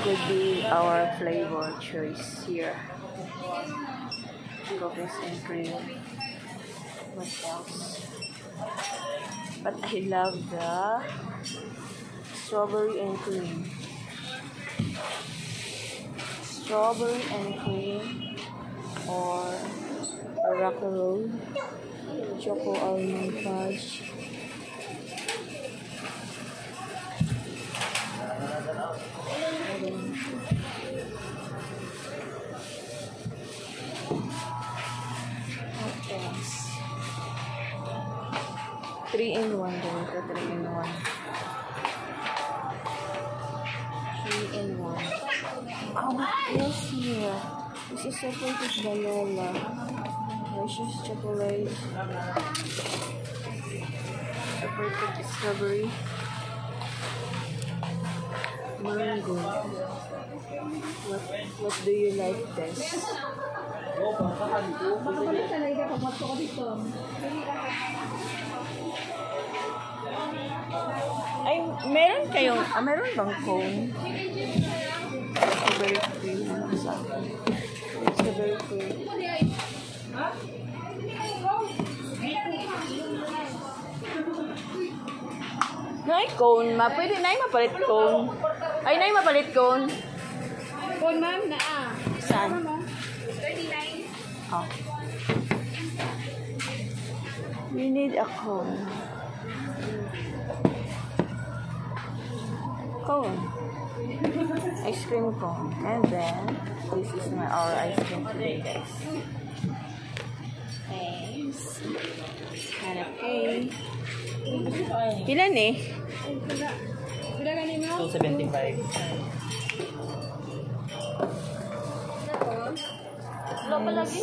would be our flavor choice here. Cookies and cream. What else? But I love the strawberry and cream. Strawberry and cream or a rocky road. Choco almond fudge. What else? 3-in-1 din ito, 3-in-1. 3-in-1. Oh, what else here? This is separated vanilla. Delicious chocolate. Separated strawberry. Mango. What do you like this? Ay, meron kayong, meron bang cone? Strawberry cream. Strawberry cream. Nay, cone ma. Pwede na mapalit cone. Ay, nay mapalit cone. Cone, ma'am, na Saan? 39. Oh. We need a cone. Cone. Ice cream cone. And then, this is our ice cream today, guys. Thanks. And okay. Ilan eh? Bila ganin mo? 275. Wala pa lagi.